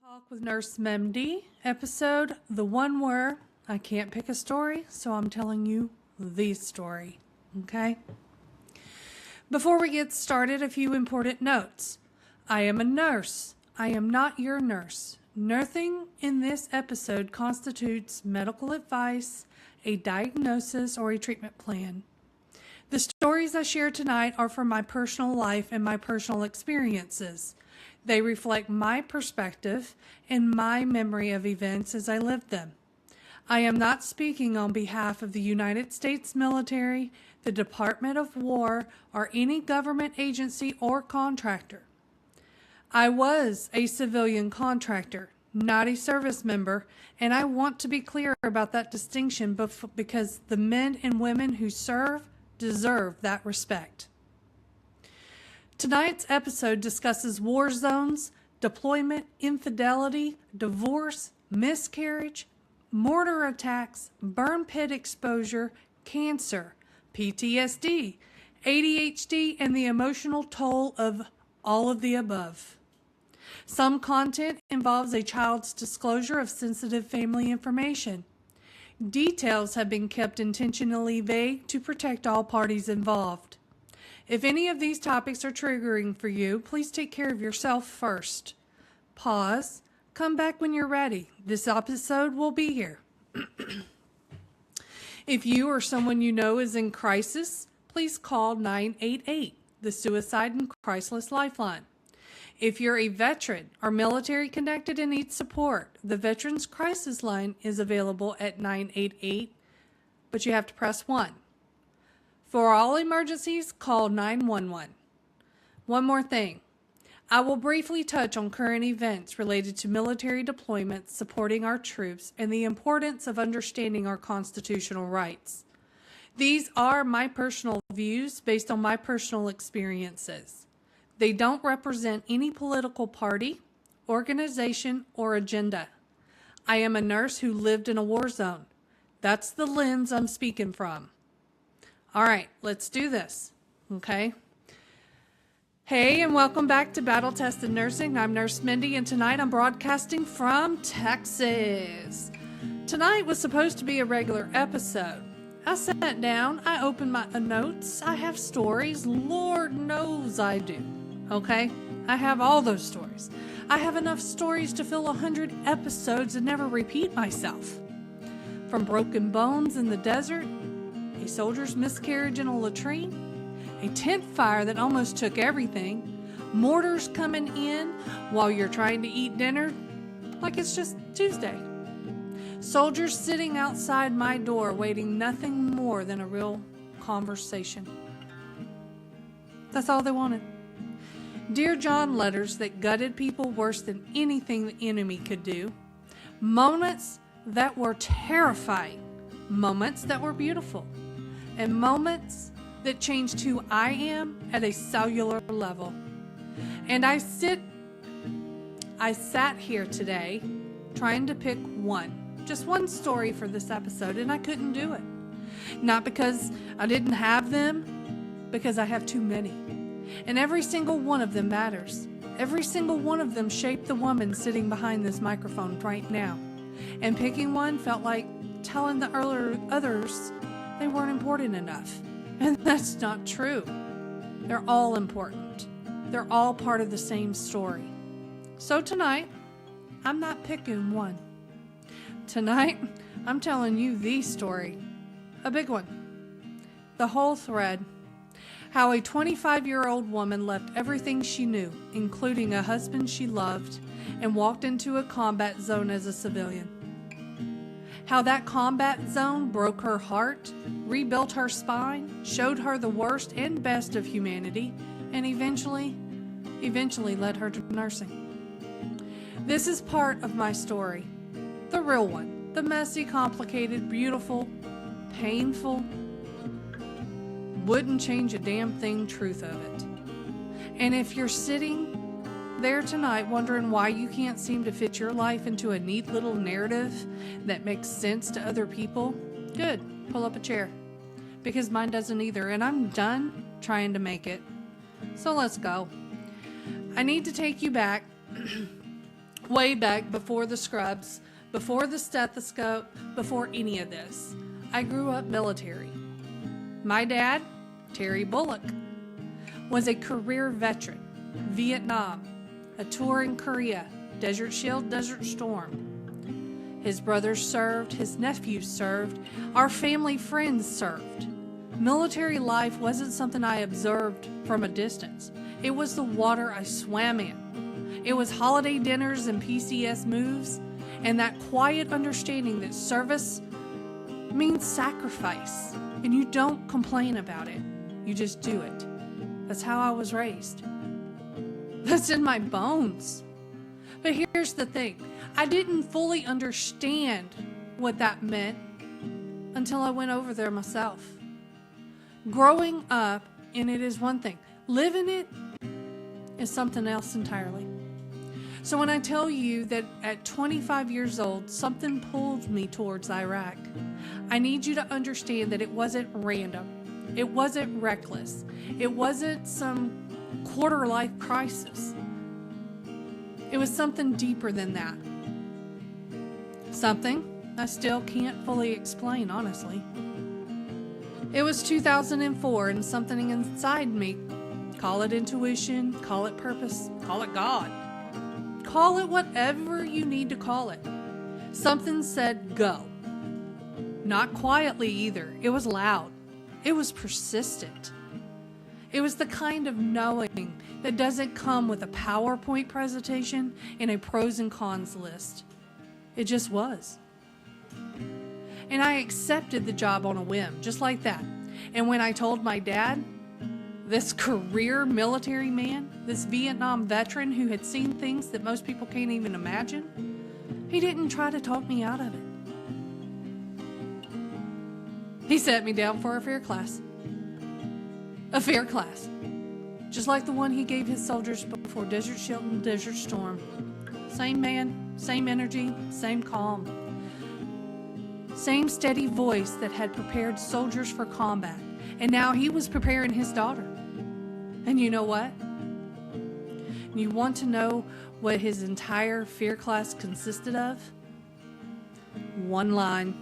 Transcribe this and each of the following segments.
Talk with Nurse Mindy, episode the one where I can't pick a story, so I'm telling you the story, okay? Before we get started, a few important notes. I am a nurse. I am not your nurse. Nothing in this episode constitutes medical advice, a diagnosis, or a treatment plan. The stories I share tonight are from my personal life and my personal experiences. They reflect my perspective and my memory of events as I lived them. I am not speaking on behalf of the United States military, the Department of War, or any government agency or contractor. I was a civilian contractor, not a service member, and I want to be clear about that distinction because the men and women who serve deserve that respect. Tonight's episode discusses war zones, deployment, infidelity, divorce, miscarriage, mortar attacks, burn pit exposure, cancer, PTSD, ADHD, and the emotional toll of all of the above. Some content involves a child's disclosure of sensitive family information. Details have been kept intentionally vague to protect all parties involved. If any of these topics are triggering for you, please take care of yourself first. Pause. Come back when you're ready. This episode will be here. If you or someone you know is in crisis, please call 988, the Suicide and Crisis Lifeline. If you're a veteran or military connected and need support, the Veterans Crisis Line is available at 988, but you have to press 1. For all emergencies, call 911. One more thing. I will briefly touch on current events related to military deployments supporting our troops and the importance of understanding our constitutional rights. These are my personal views based on my personal experiences. They don't represent any political party, organization, or agenda. I am a nurse who lived in a war zone. That's the lens I'm speaking from. All right, let's do this, okay? Hey, and welcome back to Battle Tested Nursing. I'm Nurse Mindy, and tonight I'm broadcasting from Texas. Tonight was supposed to be a regular episode. I sat down, I opened my notes, I have stories, Lord knows I do, okay? I have all those stories. I have enough stories to fill 100 episodes and never repeat myself. From broken bones in the desert, a soldier's miscarriage in a latrine, a tent fire that almost took everything, mortars coming in while you're trying to eat dinner like it's just Tuesday, soldiers sitting outside my door waiting nothing more than a real conversation. That's all they wanted. Dear John letters that gutted people worse than anything the enemy could do, moments that were terrifying, moments that were beautiful, and moments that changed who I am at a cellular level. And I sat here today trying to pick just one story for this episode, and I couldn't do it. Not because I didn't have them, because I have too many. And every single one of them matters. Every single one of them shaped the woman sitting behind this microphone right now. And picking one felt like telling the others they weren't important enough. And that's not true. They're all important. They're all part of the same story. So tonight, I'm not picking one. Tonight, I'm telling you the story. A big one. The whole thread. How a 25-year-old woman left everything she knew, including a husband she loved, and walked into a combat zone as a civilian. How that combat zone broke her heart, rebuilt her spine, showed her the worst and best of humanity, and eventually led her to nursing. This is part of my story. The real one. The messy, complicated, beautiful, painful, wouldn't change a damn thing truth of it. And if you're sitting there tonight wondering why you can't seem to fit your life into a neat little narrative that makes sense to other people, good, pull up a chair. Because mine doesn't either, and I'm done trying to make it. So let's go. I need to take you back Way back before the scrubs, before the stethoscope, before any of this, I grew up military. My dad, Terry Bullock, was a career veteran, Vietnam, a tour in Korea, Desert Shield, Desert Storm. His brothers served, his nephews served, our family friends served. Military life wasn't something I observed from a distance. It was the water I swam in. It was holiday dinners and PCS moves, and that quiet understanding that service means sacrifice, and you don't complain about it. You just do it. That's how I was raised. That's in my bones. But here's the thing. I didn't fully understand what that meant until I went over there myself. Growing up, and it is one thing. Living it is something else entirely. So when I tell you that at 25 years old, something pulled me towards Iraq, I need you to understand that it wasn't random. It wasn't reckless. It wasn't some quarter-life crisis. It was something deeper than that. Something I still can't fully explain, honestly. It was 2004, and something inside me, call it intuition, call it purpose, call it God. Call it whatever you need to call it. Something said go. Not quietly either. It was loud. It was persistent. It was the kind of knowing that doesn't come with a PowerPoint presentation and a pros and cons list. It just was. And I accepted the job on a whim, just like that. And when I told my dad, this career military man, this Vietnam veteran who had seen things that most people can't even imagine, he didn't try to talk me out of it. He set me down for a fear class. A fear class. Just like the one he gave his soldiers before Desert Shield and Desert Storm. Same man, same energy, same calm. Same steady voice that had prepared soldiers for combat. And now he was preparing his daughter. And you know what? You want to know what his entire fear class consisted of? One line.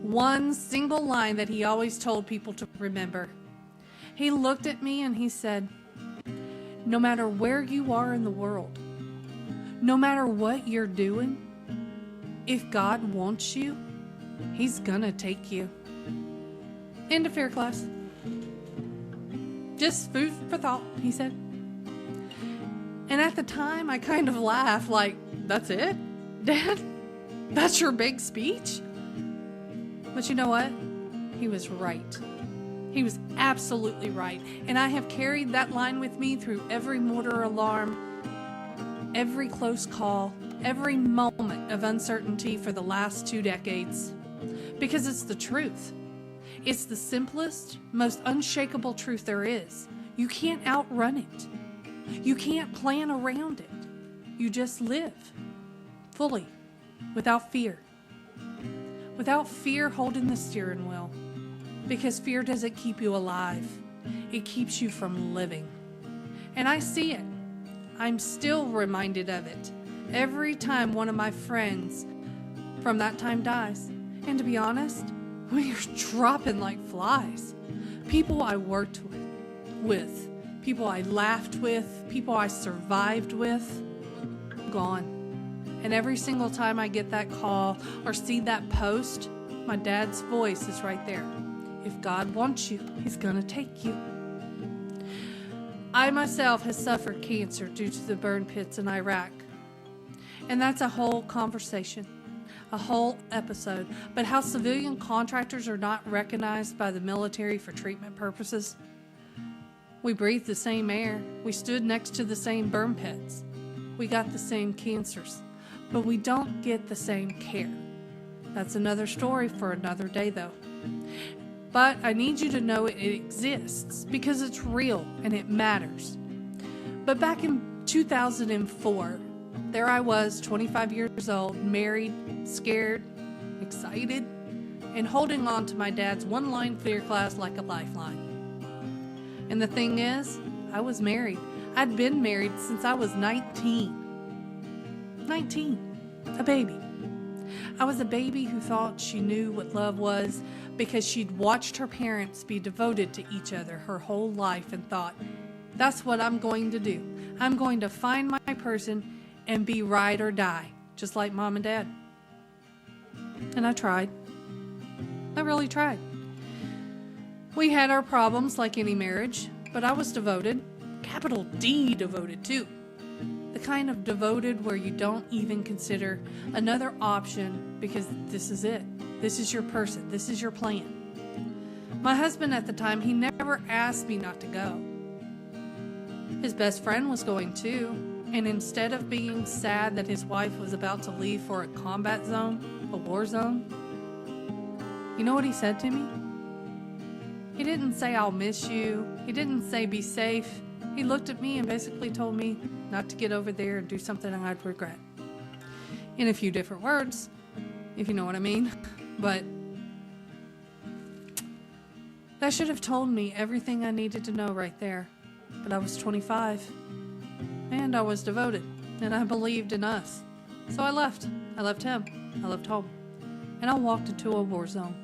One single line that he always told people to remember. He looked at me and he said, no matter where you are in the world, no matter what you're doing, if God wants you, He's gonna take you. End of fear class. Just food for thought, he said. And at the time, I kind of laughed like, that's it? Dad? That's your big speech? But you know what? He was right. He was absolutely right. And I have carried that line with me through every mortar alarm, every close call, every moment of uncertainty for the last 2 decades. Because it's the truth. It's the simplest, most unshakable truth there is. You can't outrun it. You can't plan around it. You just live fully, without fear. Without fear holding the steering wheel. Because fear doesn't keep you alive. It keeps you from living. And I see it. I'm still reminded of it every time one of my friends from that time dies. And to be honest, we are dropping like flies. People I worked with, people I laughed with, people I survived with, gone. And every single time I get that call or see that post, my dad's voice is right there. If God wants you, He's gonna take you. I myself have suffered cancer due to the burn pits in Iraq. And that's a whole conversation, a whole episode. But how civilian contractors are not recognized by the military for treatment purposes. We breathed the same air. We stood next to the same burn pits. We got the same cancers. But we don't get the same care. That's another story for another day, though. But I need you to know it exists because it's real and it matters. But back in 2004, there I was, 25 years old, married, scared, excited, and holding on to my dad's one-line fear class like a lifeline. And the thing is, I was married. I'd been married since I was 19. 19, a baby. I was a baby who thought she knew what love was because she'd watched her parents be devoted to each other her whole life and thought, that's what I'm going to do. I'm going to find my person and be ride or die, just like mom and dad. And I tried. I really tried. We had our problems like any marriage, but I was devoted, capital D devoted too. The kind of devoted where you don't even consider another option because this is it. This is your person. This is your plan. My husband at the time, he never asked me not to go. His best friend was going too, and instead of being sad that his wife was about to leave for a combat zone, a war zone, you know what he said to me? He didn't say, I'll miss you. He didn't say, be safe. He looked at me and basically told me not to get over there and do something I'd regret. In a few different words, if you know what I mean. But that should have told me everything I needed to know right there. But I was 25, and I was devoted, and I believed in us. So I left. I left him. I left home. And I walked into a war zone.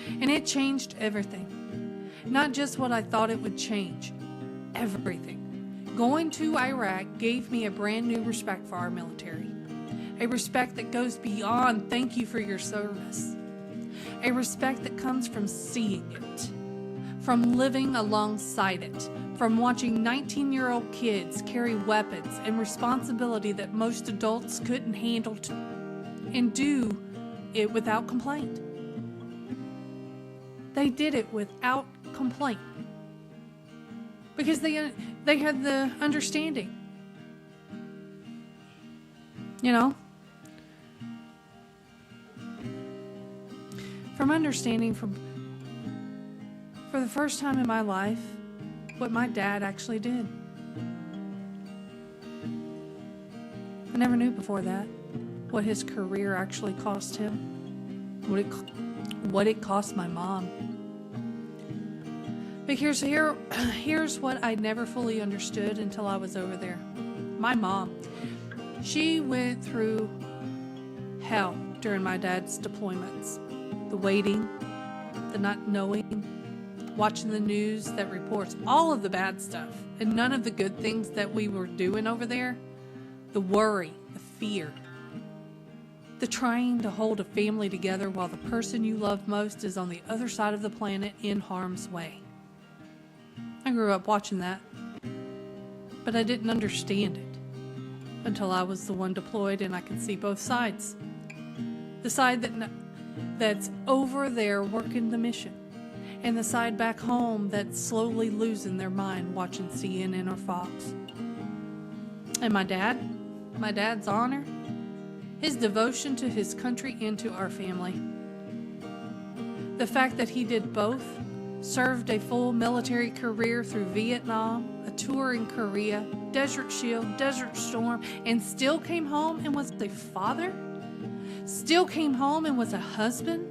And it changed everything. Not just what I thought it would change. Everything. Going to Iraq gave me a brand new respect for our military. A respect that goes beyond thank you for your service. A respect that comes from seeing it. From living alongside it. From watching 19-year-old kids carry weapons and responsibility that most adults couldn't handle and do it without complaint. They did it without complaint. Because they had the understanding. You know? From understanding for the first time in my life what my dad actually did. I never knew before that what his career actually cost him. What it cost my mom. Because here's what I never fully understood until I was over there. My mom, she went through hell during my dad's deployments. The waiting, the not knowing, watching the news that reports all of the bad stuff and none of the good things that we were doing over there. The worry, the fear, the trying to hold a family together while the person you love most is on the other side of the planet in harm's way. I grew up watching that, but I didn't understand it until I was the one deployed and I could see both sides. The side that's over there working the mission, and the side back home that's slowly losing their mind watching CNN or Fox. And my dad's honor, his devotion to his country and to our family. The fact that he did both, served a full military career through Vietnam, a tour in Korea, Desert Shield, Desert Storm, and still came home and was a father, still came home and was a husband,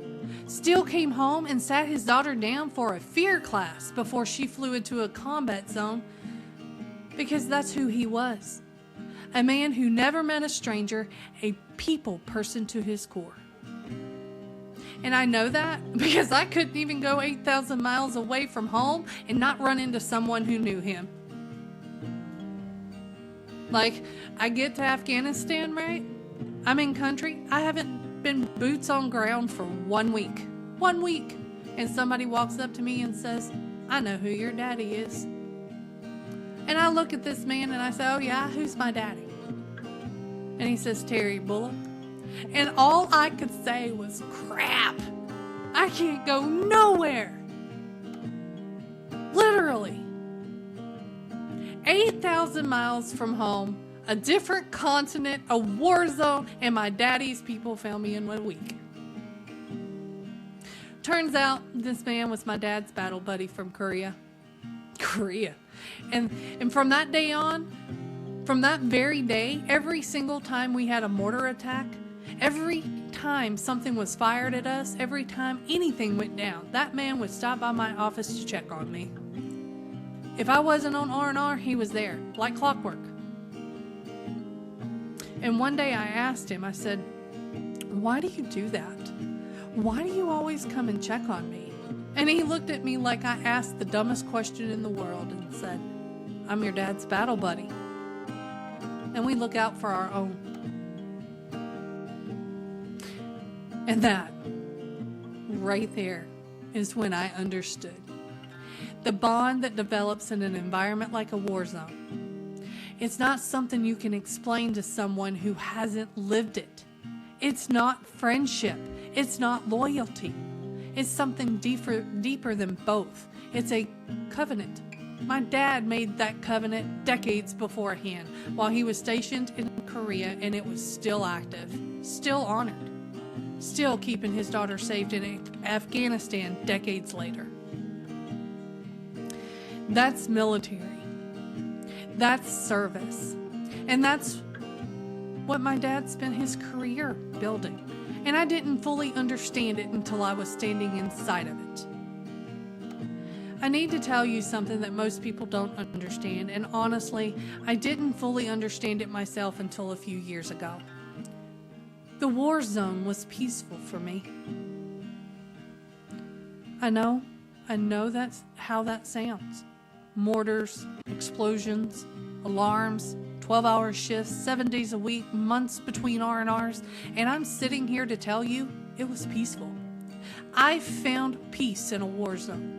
still came home and sat his daughter down for a fear class before she flew into a combat zone, because that's who he was. A man who never met a stranger, a people person to his core. And I know that because I couldn't even go 8,000 miles away from home and not run into someone who knew him. Like, I get to Afghanistan, right? I'm in country. I haven't been boots on ground for 1 week. 1 week. And somebody walks up to me and says, I know who your daddy is. And I look at this man and I say, oh yeah, who's my daddy? And he says, Terry Bullock. And all I could say was, crap, I can't go nowhere. Literally. 8,000 miles from home, a different continent, a war zone, and my daddy's people found me in 1 week. Turns out this man was my dad's battle buddy from Korea. And from that day on, from that very day, every single time we had a mortar attack, every time something was fired at us, every time anything went down, that man would stop by my office to check on me. If I wasn't on R&R, he was there, like clockwork. And one day I asked him, I said, "Why do you do that? Why do you always come and check on me?" And he looked at me like I asked the dumbest question in the world and said, "I'm your dad's battle buddy. And we look out for our own." And that, right there, is when I understood the bond that develops in an environment like a war zone. It's not something you can explain to someone who hasn't lived it. It's not friendship. It's not loyalty. It's something deeper than both. It's a covenant. My dad made that covenant decades beforehand while he was stationed in Korea, and it was still active, still honored, still keeping his daughter safe in Afghanistan decades later. That's military. That's service. And that's what my dad spent his career building. And I didn't fully understand it until I was standing inside of it. I need to tell you something that most people don't understand, and honestly, I didn't fully understand it myself until a few years ago. The war zone was peaceful for me. I know that's how that sounds. Mortars, explosions, alarms, 12-hour shifts, 7 days a week, months between R&Rs, and I'm sitting here to tell you it was peaceful. I found peace in a war zone.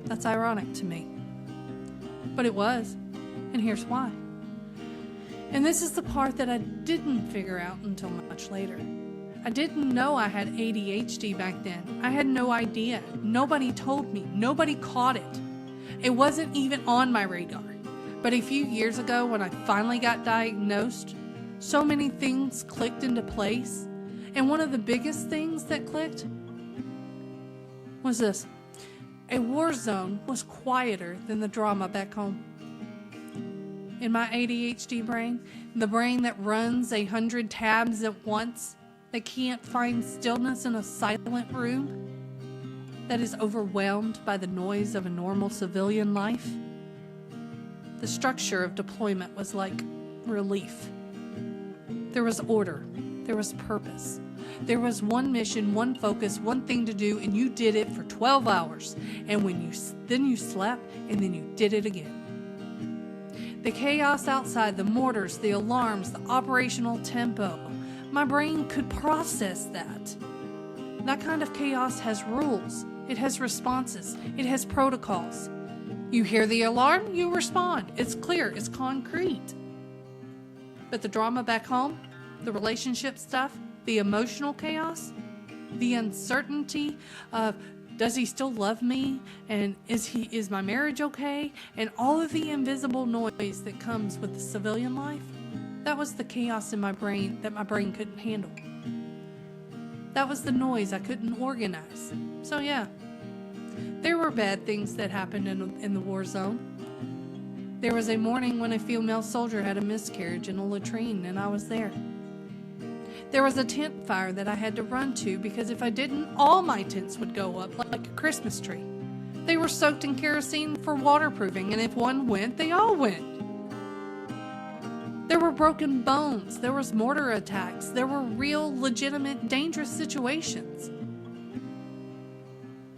That's ironic to me. But it was, and here's why. And this is the part that I didn't figure out until much later. I didn't know I had ADHD back then. I had no idea. Nobody told me. Nobody caught it. It wasn't even on my radar. But a few years ago, when I finally got diagnosed, so many things clicked into place. And one of the biggest things that clicked was this. A war zone was quieter than the drama back home. In my ADHD brain, the brain that runs 100 tabs at once, that can't find stillness in a silent room, that is overwhelmed by the noise of a normal civilian life. The structure of deployment was like relief. There was order. There was purpose. There was one mission, one focus, one thing to do, and you did it for 12 hours. And then you slept, and then you did it again. The chaos outside, the mortars, the alarms, the operational tempo, my brain could process that. That kind of chaos has rules. It has responses. It has protocols. You hear the alarm, you respond. It's clear, it's concrete. But the drama back home, the relationship stuff, the emotional chaos, the uncertainty of does he still love me, and is my marriage okay, and all of the invisible noise that comes with the civilian life, that was the chaos in my brain that my brain couldn't handle. That was the noise I couldn't organize. So yeah, there were bad things that happened in the war zone. There was a morning when a female soldier had a miscarriage in a latrine, and I was there. There was a tent fire that I had to run to because if I didn't, all my tents would go up like a Christmas tree. They were soaked in kerosene for waterproofing, and if one went, they all went. There were broken bones. There was mortar attacks. There were real, legitimate, dangerous situations.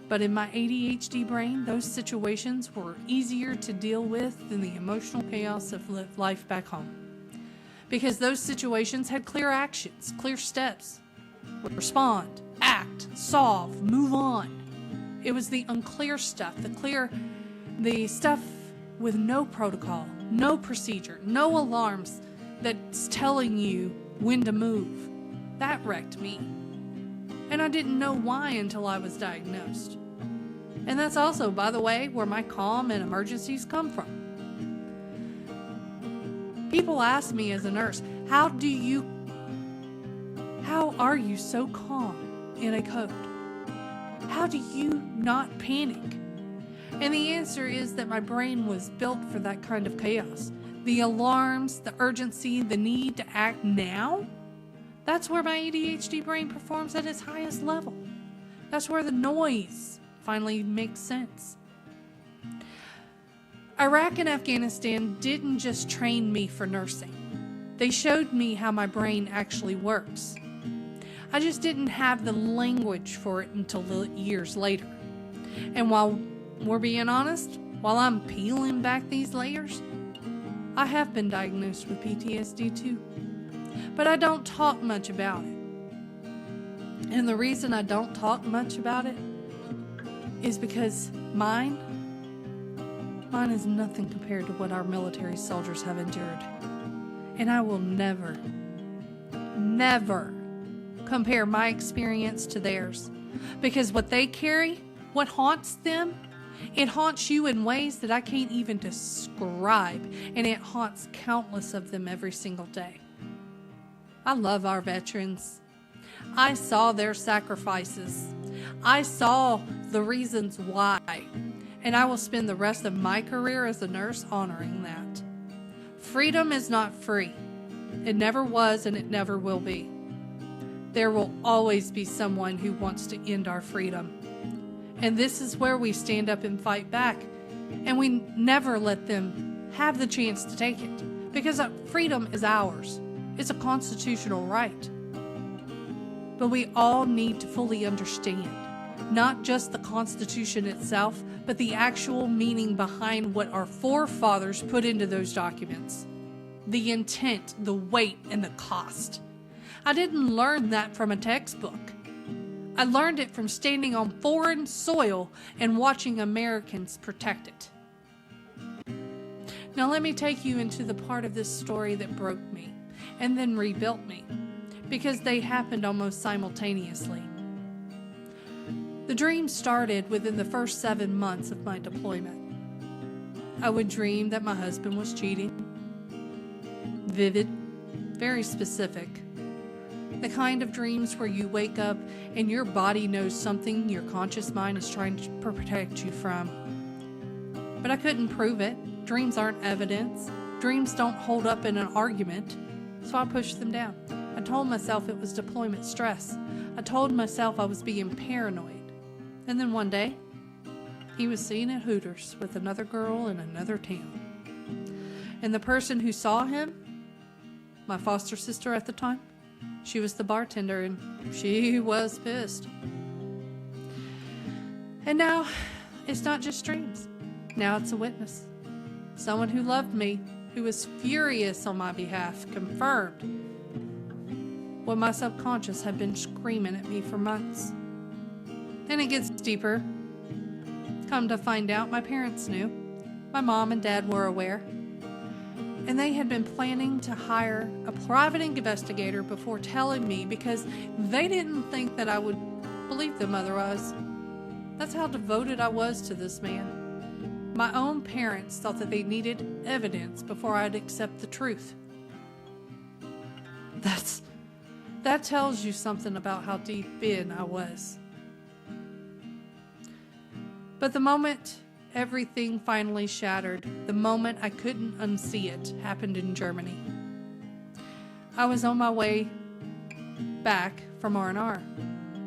But in my ADHD brain, those situations were easier to deal with than the emotional chaos of life back home. Because those situations had clear actions, clear steps. Respond, act, solve, move on. It was the unclear stuff, the stuff with no protocol, no procedure, no alarms that's telling you when to move. That wrecked me. And I didn't know why until I was diagnosed. And that's also, by the way, where my calm and emergencies come from. People ask me as a nurse, how are you so calm in a code? How do you not panic? And the answer is that my brain was built for that kind of chaos. The alarms, the urgency, the need to act now, that's where my ADHD brain performs at its highest level. That's where the noise finally makes sense. Iraq and Afghanistan didn't just train me for nursing. They showed me how my brain actually works. I just didn't have the language for it until years later. And while we're being honest, while I'm peeling back these layers, I have been diagnosed with PTSD too. But I don't talk much about it. And the reason I don't talk much about it is because mine is nothing compared to what our military soldiers have endured. And I will never compare my experience to theirs. Because what they carry, what haunts them, it haunts you in ways that I can't even describe. And it haunts countless of them every single day. I love our veterans. I saw their sacrifices. I saw the reasons why. And I will spend the rest of my career as a nurse honoring that. Freedom is not free. It never was and it never will be. There will always be someone who wants to end our freedom. And this is where we stand up and fight back. And we never let them have the chance to take it. Because freedom is ours. It's a constitutional right. But we all need to fully understand not just the Constitution itself, but the actual meaning behind what our forefathers put into those documents. The intent, the weight, and the cost. I didn't learn that from a textbook. I learned it from standing on foreign soil and watching Americans protect it. Now let me take you into the part of this story that broke me and then rebuilt me, because they happened almost simultaneously. The dream started within the first 7 months of my deployment. I would dream that my husband was cheating. Vivid, very specific. The kind of dreams where you wake up and your body knows something your conscious mind is trying to protect you from. But I couldn't prove it. Dreams aren't evidence. Dreams don't hold up in an argument. So I pushed them down. I told myself it was deployment stress. I told myself I was being paranoid. And then one day, he was seen at Hooters with another girl in another town. And the person who saw him, my foster sister at the time, she was the bartender and she was pissed. And now, it's not just dreams. Now it's a witness. Someone who loved me, who was furious on my behalf, confirmed what my subconscious had been screaming at me for months. And it gets deeper. Come to find out, my parents knew. My mom and dad were aware. And they had been planning to hire a private investigator before telling me, because they didn't think that I would believe them otherwise. That's how devoted I was to this man. My own parents thought that they needed evidence before I'd accept the truth. That tells you something about how deep in I was. But the moment everything finally shattered, the moment I couldn't unsee it, happened in Germany. I was on my way back from R&R.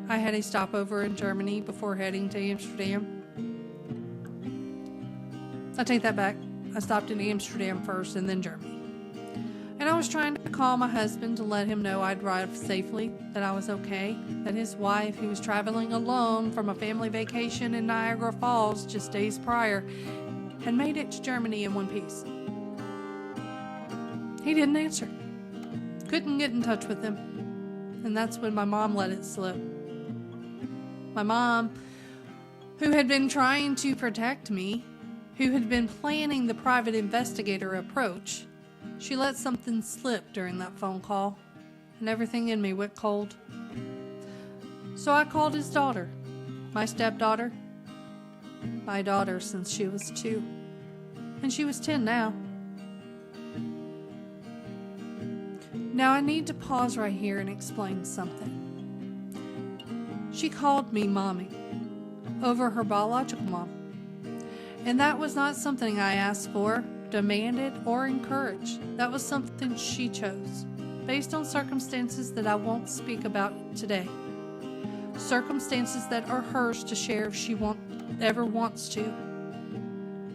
I had a stopover in Germany before heading to Amsterdam. I take that back. I stopped in Amsterdam first and then Germany. And I was trying to call my husband to let him know I'd arrived safely, that I was okay, that his wife, who was traveling alone from a family vacation in Niagara Falls just days prior, had made it to Germany in one piece. He didn't answer. Couldn't get in touch with him. And that's when my mom let it slip. My mom, who had been trying to protect me, who had been planning the private investigator approach, she let something slip during that phone call, and everything in me went cold. So I called his daughter, my stepdaughter, my daughter since she was 2, and she was 10 now. Now I need to pause right here and explain something. She called me Mommy over her biological mom, and that was not something I asked for, demanded, or encouraged. That was something she chose, based on circumstances that I won't speak about today. Circumstances that are hers to share if she ever wants to.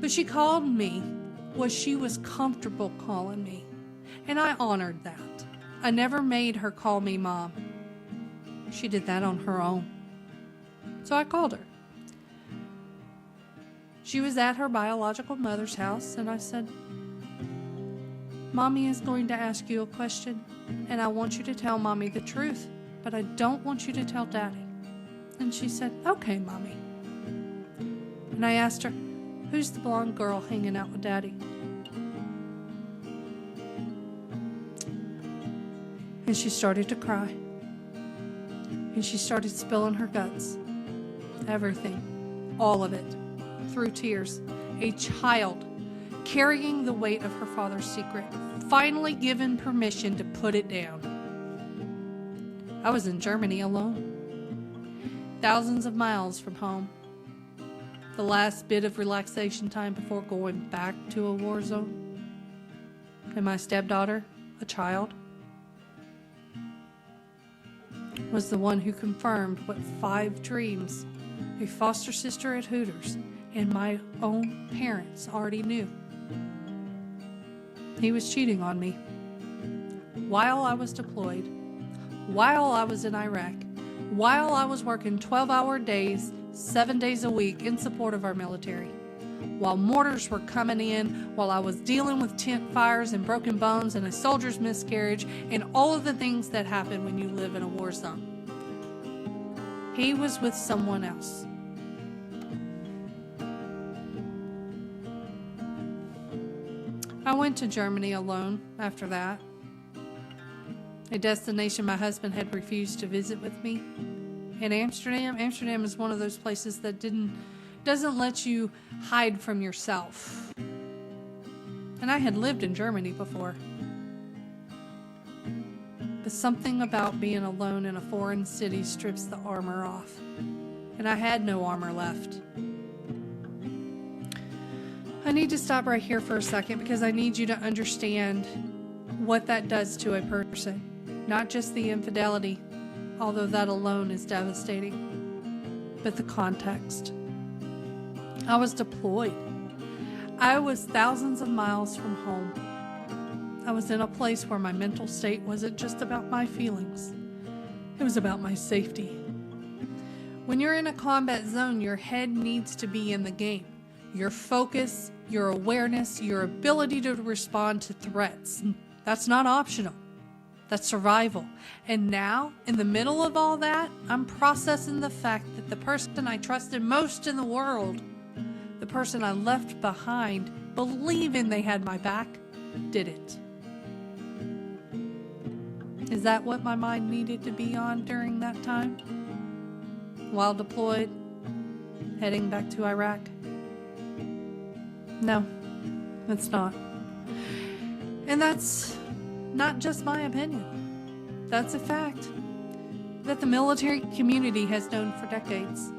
But she called me what she was comfortable calling me. and I honored that. I never made her call me Mom. She did that on her own. So I called her. She was at her biological mother's house, and I said, Mommy is going to ask you a question, and I want you to tell Mommy the truth, but I don't want you to tell Daddy. And she said, okay, Mommy. And I asked her, who's the blonde girl hanging out with Daddy? And she started to cry. And she started spilling her guts. Everything. All of it. Through tears. A child carrying the weight of her father's secret, finally given permission to put it down. I was in Germany alone. Thousands of miles from home. The last bit of relaxation time before going back to a war zone. And my stepdaughter, a child, was the one who confirmed what 5 dreams a foster sister at Hooters and my own parents already knew. He was cheating on me. While I was deployed, while I was in Iraq, while I was working 12-hour days, 7 days a week in support of our military, while mortars were coming in, while I was dealing with tent fires and broken bones and a soldier's miscarriage and all of the things that happen when you live in a war zone. He was with someone else. I went to Germany alone after that, a destination my husband had refused to visit with me. And Amsterdam is one of those places that doesn't let you hide from yourself. And I had lived in Germany before. But something about being alone in a foreign city strips the armor off. And I had no armor left. I need to stop right here for a second because I need you to understand what that does to a person. Not just the infidelity, although that alone is devastating, but the context. I was deployed. I was thousands of miles from home. I was in a place where my mental state wasn't just about my feelings. It was about my safety. When you're in a combat zone, your head needs to be in the game. Your focus, your awareness, your ability to respond to threats. That's not optional. That's survival. And now, in the middle of all that, I'm processing the fact that the person I trusted most in the world, the person I left behind, believing they had my back, did it. Is that what my mind needed to be on during that time? While deployed, heading back to Iraq? No, it's not. And that's not just my opinion. That's a fact that the military community has known for decades.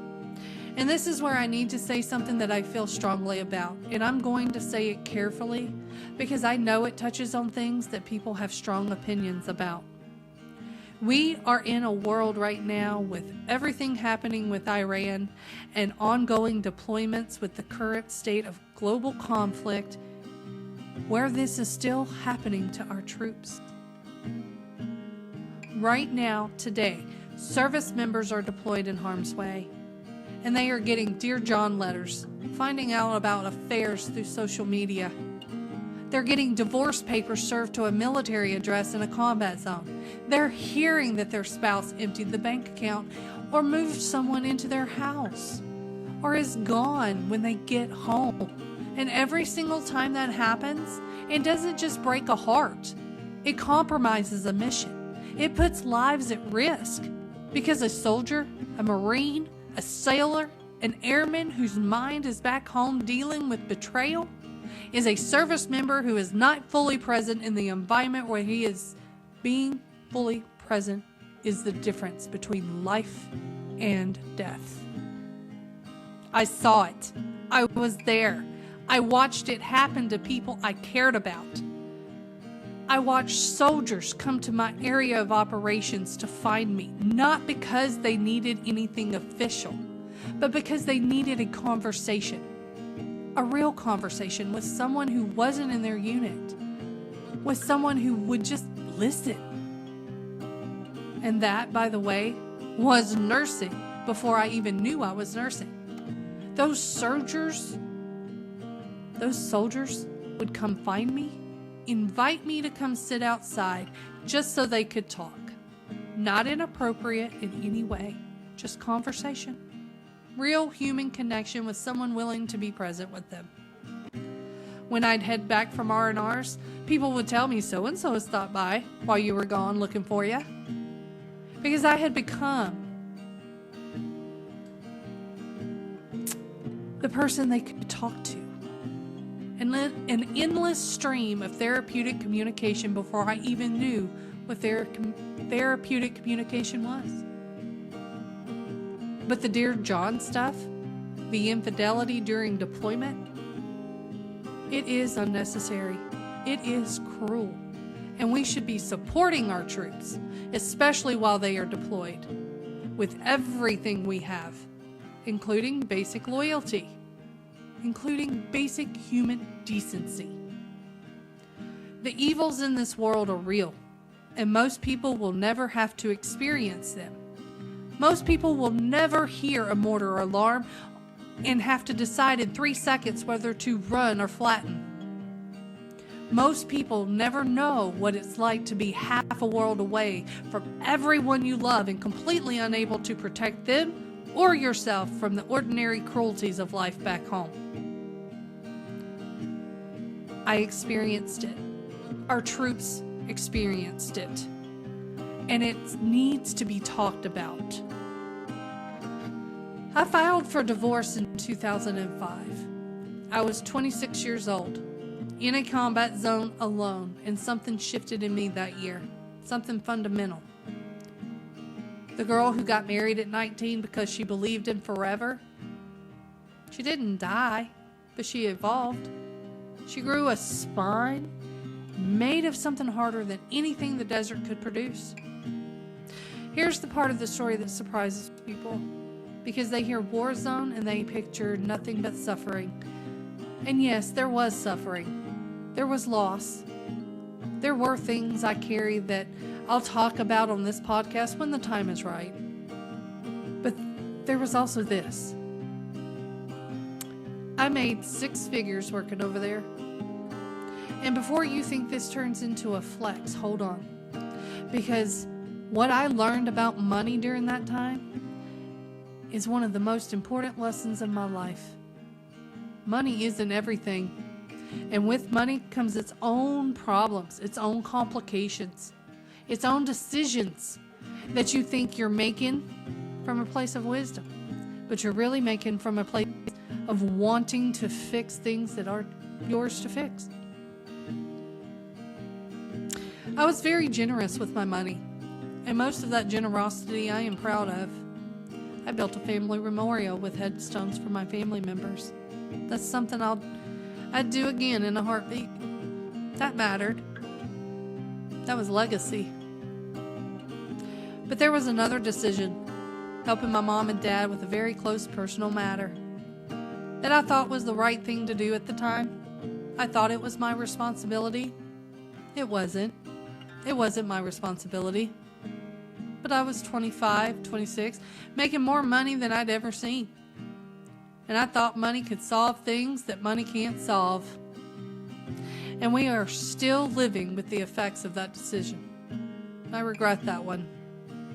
And this is where I need to say something that I feel strongly about. And I'm going to say it carefully because I know it touches on things that people have strong opinions about. We are in a world right now with everything happening with Iran and ongoing deployments with the current state of global conflict where this is still happening to our troops. Right now, today, service members are deployed in harm's way, and they are getting Dear John letters, finding out about affairs through social media. They're getting divorce papers served to a military address in a combat zone. They're hearing that their spouse emptied the bank account or moved someone into their house or is gone when they get home. And every single time that happens, it doesn't just break a heart. It compromises a mission. It puts lives at risk because a soldier, a Marine, a sailor, an airman whose mind is back home dealing with betrayal is a service member who is not fully present in the environment where he is being fully present is the difference between life and death. I saw it. I was there. I watched it happen to people I cared about. I watched soldiers come to my area of operations to find me, not because they needed anything official, but because they needed a conversation, a real conversation with someone who wasn't in their unit. with someone who would just listen. And that, by the way, was nursing before I even knew I was nursing. Those soldiers would come find me, invite me to come sit outside just so they could talk. Not inappropriate in any way, just conversation. Real human connection with someone willing to be present with them. When I'd head back from R&Rs, people would tell me so-and-so stopped by while you were gone looking for you. Because I had become the person they could talk to. And an endless stream of therapeutic communication before I even knew what therapeutic communication was. But the Dear John stuff, the infidelity during deployment, it is unnecessary. It is cruel. And we should be supporting our troops, especially while they are deployed, with everything we have, including basic loyalty, including basic human decency. The evils in this world are real, and most people will never have to experience them. Most people will never hear a mortar alarm and have to decide in 3 seconds whether to run or flatten. Most people never know what it's like to be half a world away from everyone you love and completely unable to protect them or yourself from the ordinary cruelties of life back home. I experienced it. Our troops experienced it. And it needs to be talked about. I filed for divorce in 2005. I was 26 years old, in a combat zone alone, and something shifted in me that year, something fundamental. The girl who got married at 19 because she believed in forever, she didn't die, but she evolved. She grew a spine made of something harder than anything the desert could produce. Here's the part of the story that surprises people, because they hear war zone and they picture nothing but suffering. And yes, there was suffering. There was loss. There were things I carry that I'll talk about on this podcast when the time is right. But there was also this. I made 6 figures working over there. And before you think this turns into a flex, hold on. Because what I learned about money during that time is one of the most important lessons in my life. Money isn't everything. And with money comes its own problems, its own complications, its own decisions that you think you're making from a place of wisdom. But you're really making from a place of wanting to fix things that aren't yours to fix. I was very generous with my money, and most of that generosity I am proud of. I built a family memorial with headstones for my family members. That's something I'd do again in a heartbeat. That mattered. That was legacy. But there was another decision, helping my mom and dad with a very close personal matter, that I thought was the right thing to do at the time. I thought it was my responsibility. It wasn't. It wasn't my responsibility. But I was 25, 26, making more money than I'd ever seen. And I thought money could solve things that money can't solve. And we are still living with the effects of that decision. I regret that one.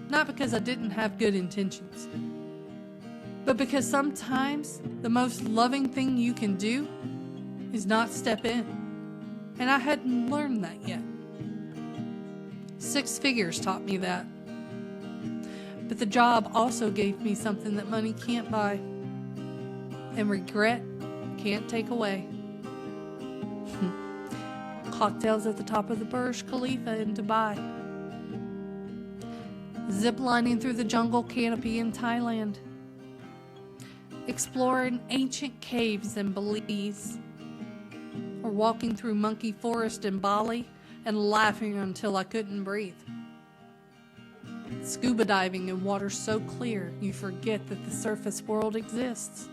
Not because I didn't have good intentions, but because sometimes the most loving thing you can do is not step in. And I hadn't learned that yet. 6 figures taught me that. But the job also gave me something that money can't buy, and regret can't take away. Cocktails at the top of the Burj Khalifa in Dubai. Ziplining through the jungle canopy in Thailand. Exploring ancient caves in Belize. Or walking through monkey forest in Bali and laughing until I couldn't breathe. Scuba diving in water so clear you forget that the surface world exists.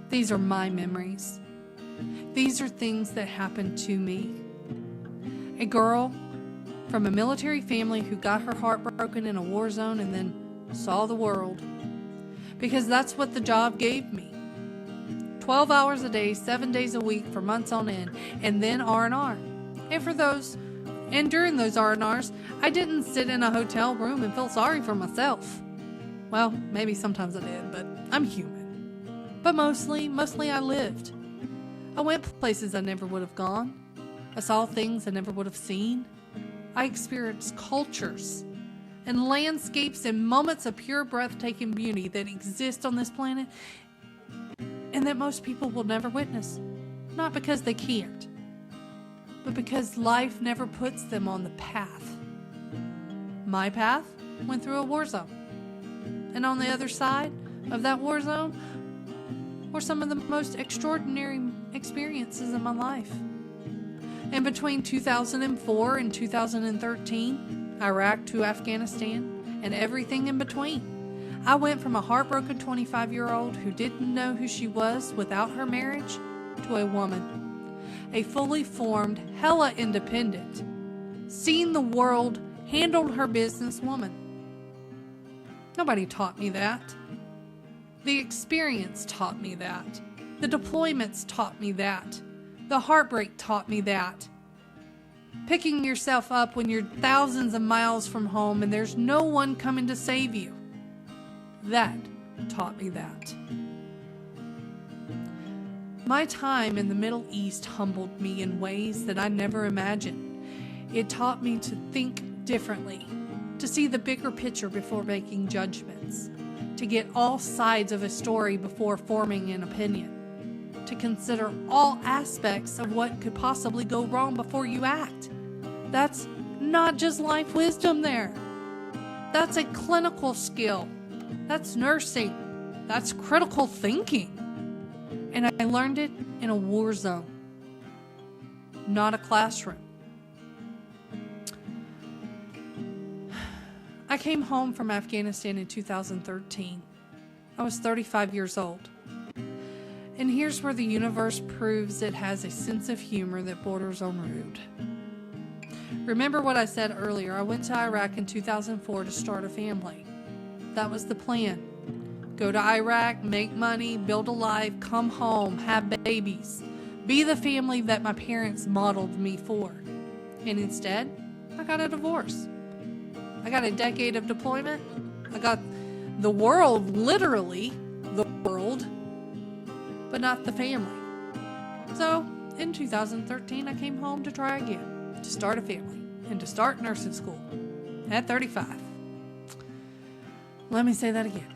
These are my memories. These are things that happened to me. A girl from a military family who got her heart broken in a war zone and then saw the world. Because that's what the job gave me. 12 hours a day, 7 days a week for months on end, and then R&R. And during those R&Rs, I didn't sit in a hotel room and feel sorry for myself. Well, maybe sometimes I did, but I'm human. But mostly I lived. I went places I never would have gone. I saw things I never would have seen. I experienced cultures and landscapes and moments of pure breathtaking beauty that exist on this planet and that most people will never witness. Not because they can't, but because life never puts them on the path. My path went through a war zone. And on the other side of that war zone were some of the most extraordinary experiences in my life. And between 2004 and 2013, Iraq to Afghanistan, and everything in between, I went from a heartbroken 25-year-old who didn't know who she was without her marriage to a woman, a fully formed, hella independent, seen the world, handled her business woman. Nobody taught me that. The experience taught me that. The deployments taught me that. The heartbreak taught me that. Picking yourself up when you're thousands of miles from home and there's no one coming to save you. That taught me that. My time in the Middle East humbled me in ways that I never imagined. It taught me to think differently, to see the bigger picture before making judgments, to get all sides of a story before forming an opinion, to consider all aspects of what could possibly go wrong before you act. That's not just life wisdom there. That's a clinical skill. That's nursing. That's critical thinking. And I learned it in a war zone, not a classroom. I came home from Afghanistan in 2013. I was 35 years old. And here's where the universe proves it has a sense of humor that borders on rude. Remember what I said earlier. I went to Iraq in 2004 to start a family. That was the plan. Go to Iraq, make money, build a life, come home, have babies. Be the family that my parents modeled me for. And instead, I got a divorce. I got a decade of deployment. I got the world, literally the world, but not the family. So, in 2013, I came home to try again, to start a family, and to start nursing school at 35. Let me say that again.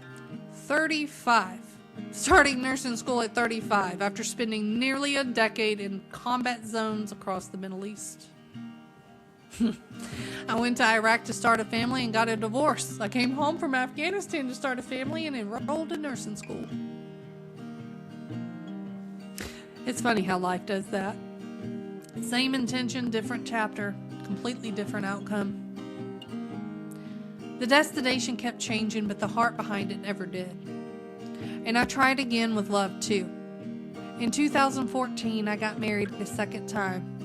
35. Starting nursing school at 35 after spending nearly a decade in combat zones across the Middle East. I went to Iraq to start a family and got a divorce. I came home from Afghanistan to start a family and enrolled in nursing school. It's funny how life does that. Same intention, different chapter, completely different outcome. The destination kept changing, but the heart behind it never did. And I tried again with love too. In 2014, I got married a second time.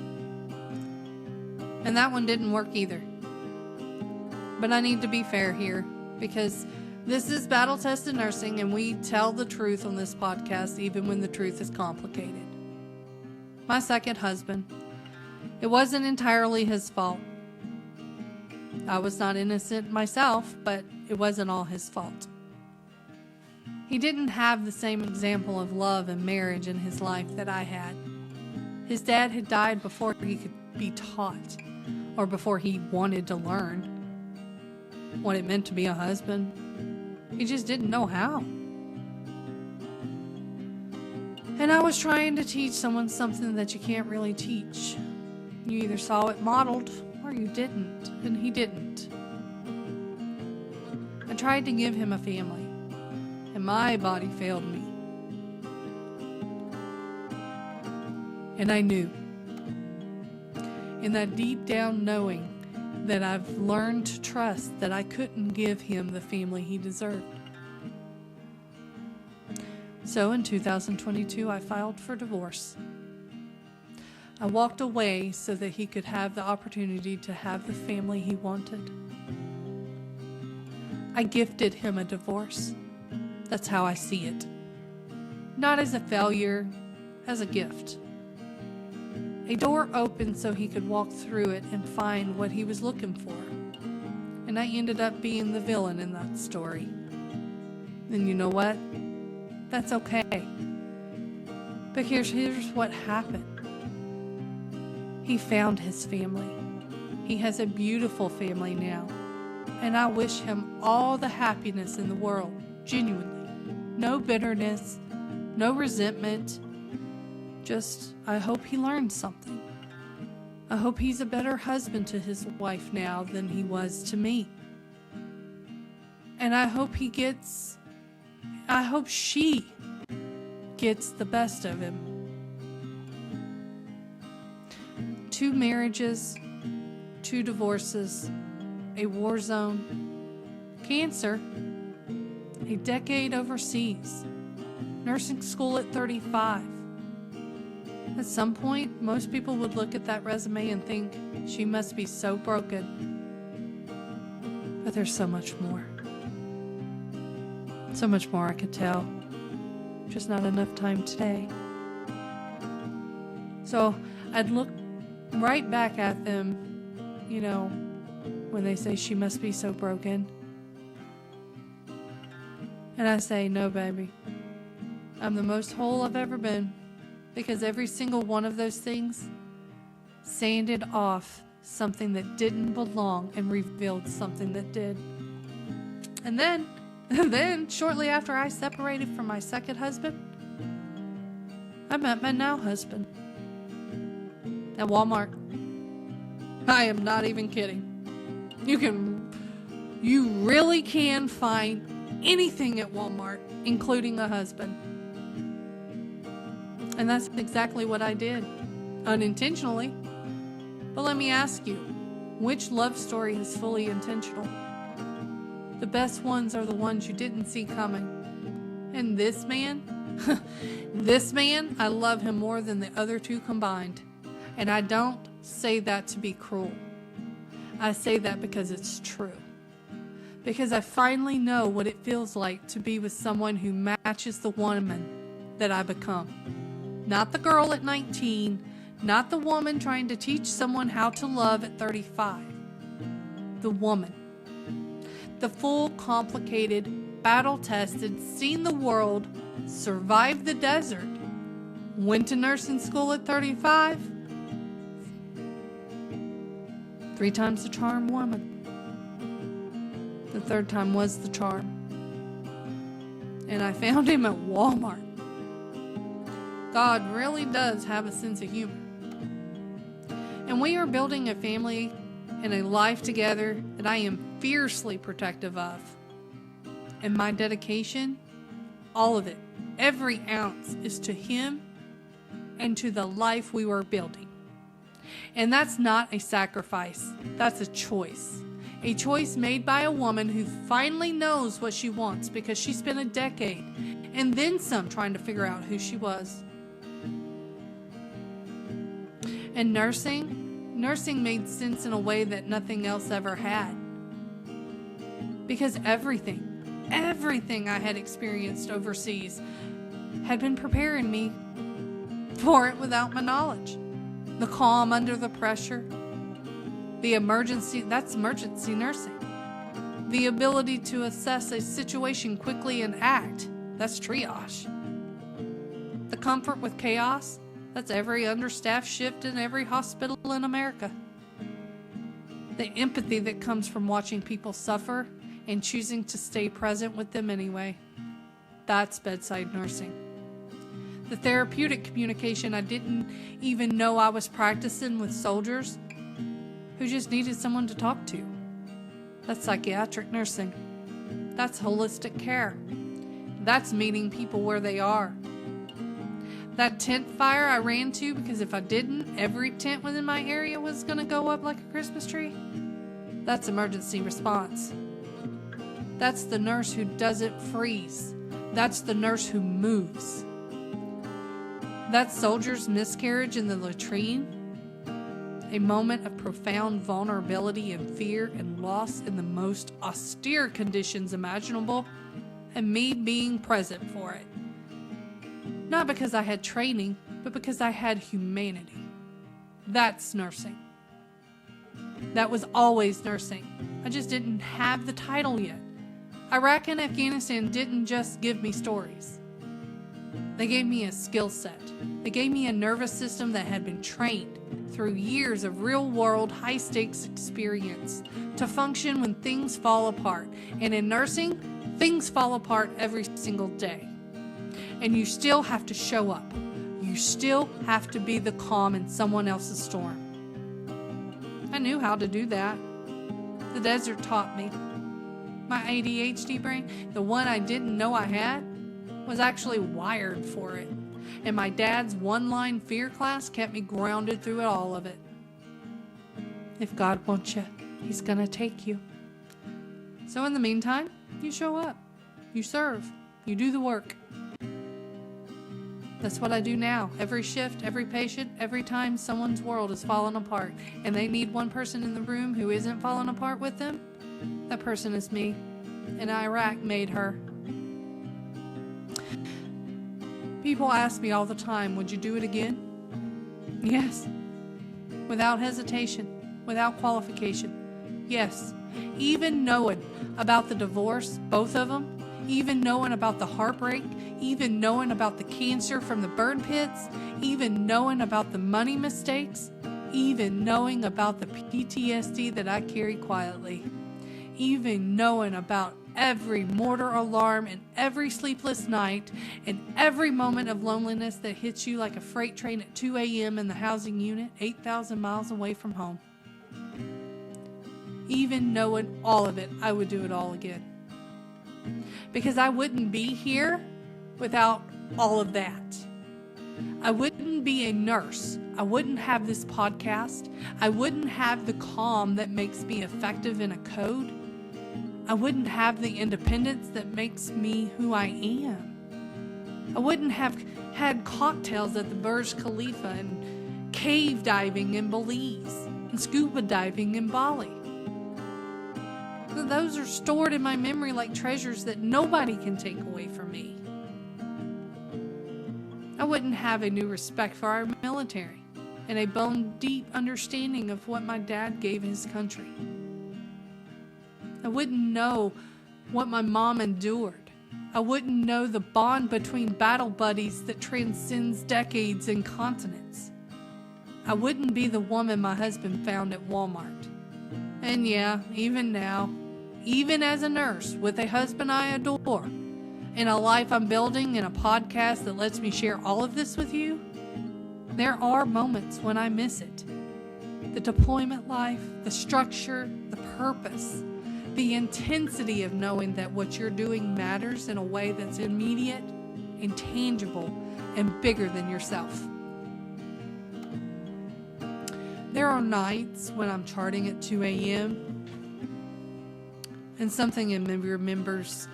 And that one didn't work either. But I need to be fair here, because this is battle-tested nursing, and we tell the truth on this podcast even when the truth is complicated. My second husband, it wasn't entirely his fault. I was not innocent myself, but it wasn't all his fault. He didn't have the same example of love and marriage in his life that I had. His dad had died before he could be taught, or before he wanted to learn what it meant to be a husband. He just didn't know how. And I was trying to teach someone something that you can't really teach. You either saw it modeled or you didn't, and he didn't. I tried to give him a family, and my body failed me. And I knew, in that deep down knowing, that I've learned to trust that I couldn't give him the family he deserved. So in 2022, I filed for divorce. I walked away so that he could have the opportunity to have the family he wanted. I gifted him a divorce. That's how I see it. Not as a failure, as a gift. A door opened so he could walk through it and find what he was looking for. And I ended up being the villain in that story. And you know what? That's okay. But here's what happened. He found his family. He has a beautiful family now. And I wish him all the happiness in the world, genuinely. No bitterness, no resentment. Just, I hope he learned something. I hope he's a better husband to his wife now than he was to me. And I hope she gets the best of him. 2 marriages, 2 divorces, a war zone, cancer, a decade overseas, nursing school at 35. At some point, most people would look at that resume and think, she must be so broken. But there's so much more. So much more I could tell. Just not enough time today. So I'd look right back at them, when they say she must be so broken. And I say, no, baby. I'm the most whole I've ever been. Because every single one of those things sanded off something that didn't belong and revealed something that did. And then, shortly after I separated from my second husband, I met my now husband at Walmart. I am not even kidding. You really can find anything at Walmart, including a husband. And that's exactly what I did, unintentionally. But let me ask you, which love story is fully intentional? The best ones are the ones you didn't see coming. And this man, I love him more than the other 2 combined. And I don't say that to be cruel. I say that because it's true. Because I finally know what it feels like to be with someone who matches the woman that I become. Not the girl at 19, not the woman trying to teach someone how to love at 35. The woman. The full, complicated, battle-tested, seen the world, survived the desert, went to nursing school at 35. 3 times the charm woman. The 3rd time was the charm. And I found him at Walmart. God really does have a sense of humor. And we are building a family and a life together that I am fiercely protective of. And my dedication, all of it, every ounce, is to him and to the life we were building. And that's not a sacrifice. That's a choice. A choice made by a woman who finally knows what she wants because she spent a decade and then some trying to figure out who she was. And nursing made sense in a way that nothing else ever had. Because everything I had experienced overseas had been preparing me for it without my knowledge. The calm under the pressure, the emergency, that's emergency nursing. The ability to assess a situation quickly and act, that's triage. The comfort with chaos, that's every understaffed shift in every hospital in America. The empathy that comes from watching people suffer and choosing to stay present with them anyway. That's bedside nursing. The therapeutic communication I didn't even know I was practicing with soldiers who just needed someone to talk to. That's psychiatric nursing. That's holistic care. That's meeting people where they are. That tent fire I ran to because if I didn't, every tent within my area was going to go up like a Christmas tree. That's emergency response. That's the nurse who doesn't freeze. That's the nurse who moves. That soldier's miscarriage in the latrine, a moment of profound vulnerability and fear and loss in the most austere conditions imaginable, and me being present for it. Not because I had training, but because I had humanity. That's nursing. That was always nursing. I just didn't have the title yet. Iraq and Afghanistan didn't just give me stories. They gave me a skill set. They gave me a nervous system that had been trained through years of real-world, high-stakes experience to function when things fall apart. And in nursing, things fall apart every single day. And you still have to show up. You still have to be the calm in someone else's storm. I knew how to do that. The desert taught me. My ADHD brain, the one I didn't know I had, was actually wired for it. And my dad's one-line fear class kept me grounded through all of it. If God wants you, He's gonna take you. So in the meantime, you show up. You serve. You do the work. That's what I do now. Every shift, every patient, every time someone's world is falling apart and they need one person in the room who isn't falling apart with them, that person is me. And Iraq made her. People ask me all the time, would you do it again? Yes. Without hesitation, without qualification. Yes. Even knowing about the divorce, both of them, even knowing about the heartbreak, even knowing about the cancer from the burn pits, even knowing about the money mistakes, even knowing about the PTSD that I carry quietly, even knowing about every mortar alarm and every sleepless night and every moment of loneliness that hits you like a freight train at 2 a.m. in the housing unit 8,000 miles away from home. Even knowing all of it, I would do it all again. Because I wouldn't be here without all of that. I wouldn't be a nurse. I wouldn't have this podcast. I wouldn't have the calm that makes me effective in a code. I wouldn't have the independence that makes me who I am. I wouldn't have had cocktails at the Burj Khalifa and cave diving in Belize and scuba diving in Bali. Those are stored in my memory like treasures that nobody can take away from me. I wouldn't have a new respect for our military and a bone-deep understanding of what my dad gave his country. I wouldn't know what my mom endured. I wouldn't know the bond between battle buddies that transcends decades and continents. I wouldn't be the woman my husband found at Walmart. And yeah, even now, even as a nurse with a husband I adore, and a life I'm building and a podcast that lets me share all of this with you, there are moments when I miss it. The deployment life, the structure, the purpose, the intensity of knowing that what you're doing matters in a way that's immediate, intangible, and bigger than yourself. There are nights when I'm charting at 2 a.m. and something in me remembers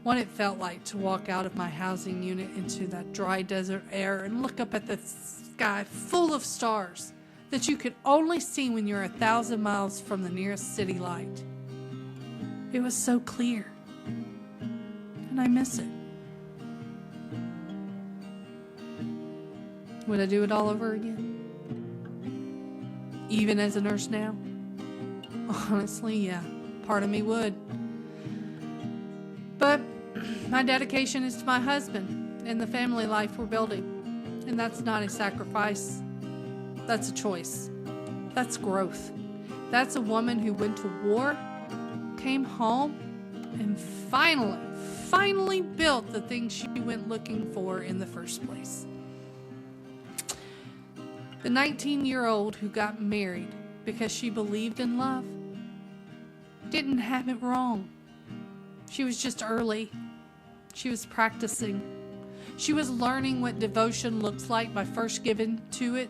what it felt like to walk out of my housing unit into that dry desert air and look up at the sky full of stars that you could only see when you're 1,000 miles from the nearest city light. It was so clear, and I miss it. Would I do it all over again? Even as a nurse now? Honestly, yeah, part of me would. But my dedication is to my husband and the family life we're building. And that's not a sacrifice. That's a choice. That's growth. That's a woman who went to war, came home, and finally built the things she went looking for in the first place. The 19-year-old who got married because she believed in love didn't have it wrong. She was just early. She was practicing. She was learning what devotion looks like by first giving to it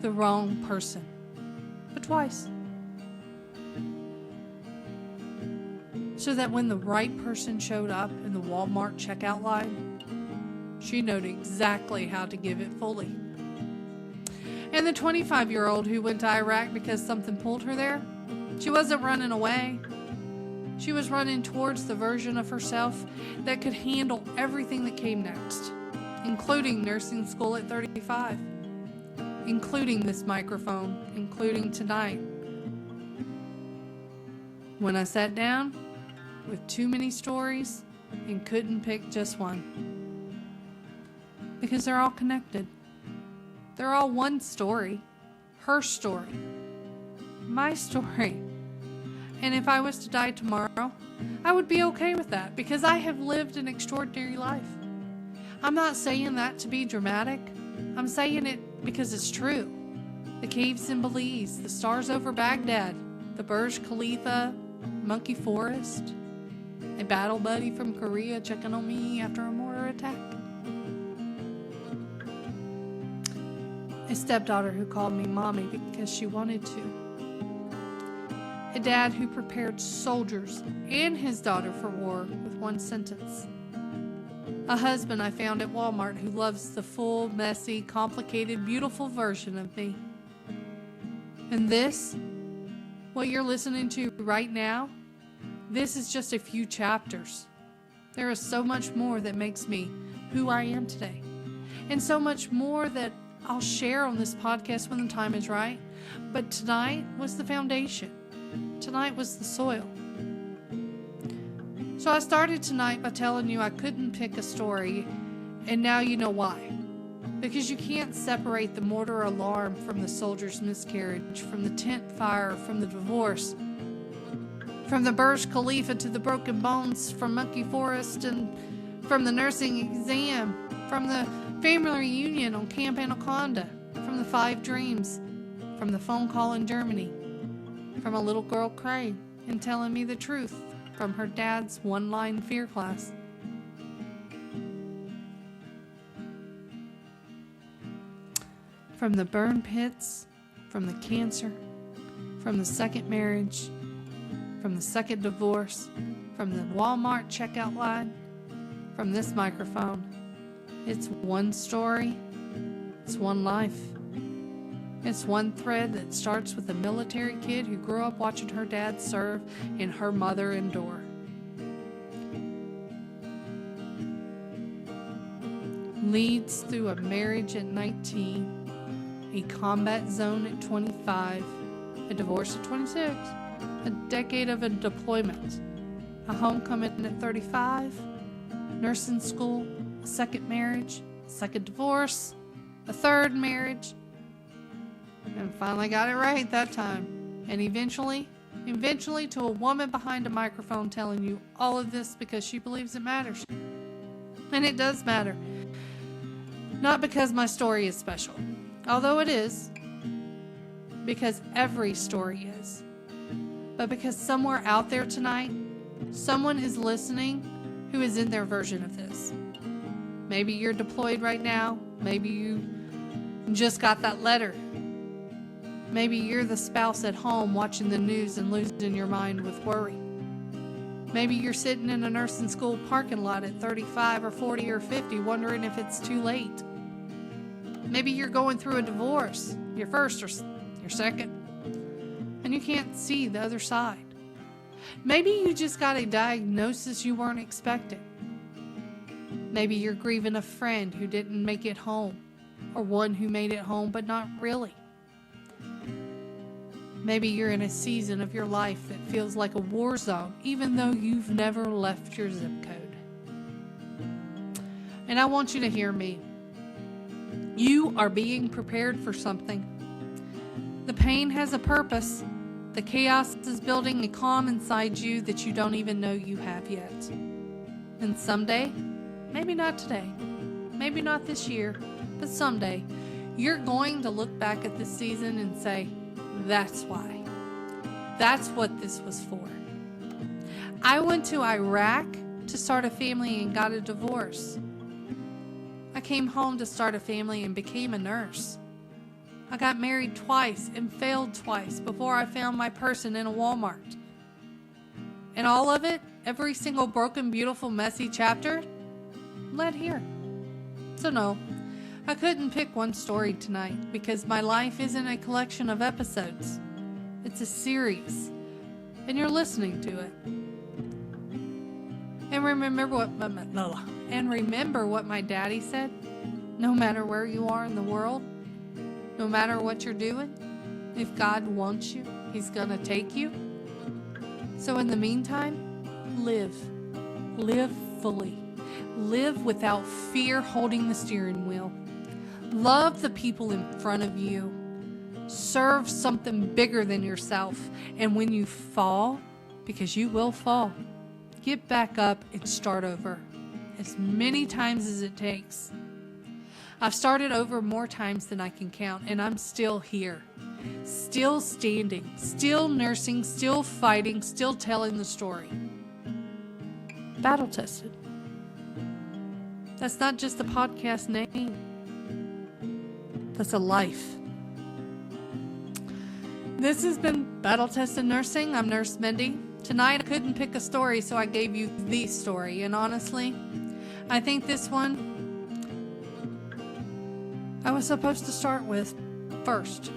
the wrong person, but twice. So that when the right person showed up in the Walmart checkout line, She knowed exactly how to give it fully. And the 25-year-old who went to Iraq because something pulled her there, she wasn't running away. She was running towards the version of herself that could handle everything that came next, including nursing school at 35, including this microphone, including tonight. When I sat down with too many stories and couldn't pick just one, because they're all connected. They're all one story, her story, my story. And if I was to die tomorrow, I would be okay with that because I have lived an extraordinary life. I'm not saying that to be dramatic. I'm saying it because it's true. The caves in Belize, the stars over Baghdad, the Burj Khalifa, Monkey Forest, a battle buddy from Korea checking on me after a mortar attack. A stepdaughter who called me mommy because she wanted to. A dad who prepared soldiers and his daughter for war with one sentence. A husband I found at Walmart who loves the full, messy, complicated, beautiful version of me. And this, what you're listening to right now, this is just a few chapters. There is so much more that makes me who I am today. And so much more that I'll share on this podcast when the time is right. But tonight was the foundation. Tonight was the soil. So I started tonight by telling you I couldn't pick a story, and now you know why. Because you can't separate the mortar alarm from the soldier's miscarriage, from the tent fire, from the divorce, from the Burj Khalifa to the broken bones, from Monkey Forest, and from the nursing exam, from the family reunion on Camp Anaconda, from the 5 dreams, from the phone call in Germany, from a little girl crying and telling me the truth from her dad's one-line fear class. From the burn pits, from the cancer, from the second marriage, from the second divorce, from the Walmart checkout line, from this microphone. It's one story, it's one life. It's one thread that starts with a military kid who grew up watching her dad serve and her mother endure. Leads through a marriage at 19, a combat zone at 25, a divorce at 26, a decade of a deployment, a homecoming at 35, nursing school, a second marriage, a second divorce, a third marriage, and finally got it right that time. And eventually to a woman behind a microphone telling you all of this because she believes it matters. And it does matter. Not because my story is special, although it is, because every story is, but because somewhere out there tonight, someone is listening who is in their version of this. Maybe you're deployed right now. Maybe you just got that letter. Maybe you're the spouse at home watching the news and losing your mind with worry. Maybe you're sitting in a nursing school parking lot at 35 or 40 or 50 wondering if it's too late. Maybe you're going through a divorce, your first or your second, and you can't see the other side. Maybe you just got a diagnosis you weren't expecting. Maybe you're grieving a friend who didn't make it home, or one who made it home but not really. Maybe you're in a season of your life that feels like a war zone, even though you've never left your zip code. And I want you to hear me. You are being prepared for something. The pain has a purpose. The chaos is building a calm inside you that you don't even know you have yet. And someday, maybe not today, maybe not this year, but someday, you're going to look back at this season and say, that's why. That's what this was for. I went to Iraq to start a family and got a divorce. I came home to start a family and became a nurse. I got married twice and failed twice before I found my person in a Walmart. And all of it, every single broken, beautiful, messy chapter, led here. So no, I couldn't pick one story tonight because my life isn't a collection of episodes. It's a series, and you're listening to it. And remember what my daddy said? No matter where you are in the world, no matter what you're doing, if God wants you, He's gonna take you. So in the meantime, live. Live fully. Live without fear holding the steering wheel. Love the people in front of you. Serve something bigger than yourself. And when you fall, because you will fall, get back up and start over as many times as it takes. I've started over more times than I can count, and I'm still here. Still standing, still nursing, still fighting, still telling the story. Battle tested. That's not just a podcast name. That's a life. This has been Battle Tested Nursing. I'm Nurse Mindy. Tonight I couldn't pick a story, so I gave you the story. And honestly, I think this one I was supposed to start with first.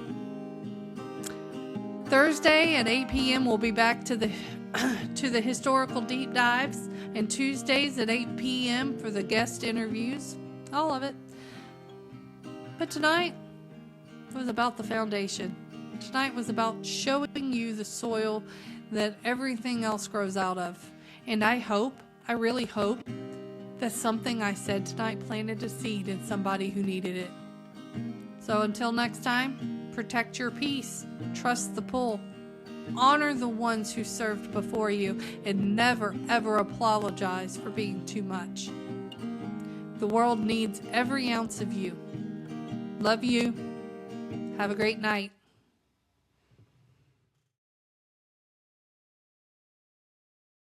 Thursday at 8 p.m. we'll be back to the historical deep dives, and Tuesdays at 8 p.m. for the guest interviews. All of it. But tonight was about the foundation. Tonight was about showing you the soil that everything else grows out of. And I really hope, that something I said tonight planted a seed in somebody who needed it. So until next time, protect your peace, trust the pull, honor the ones who served before you, and never ever apologize for being too much. The world needs every ounce of you. Love you. Have a great night.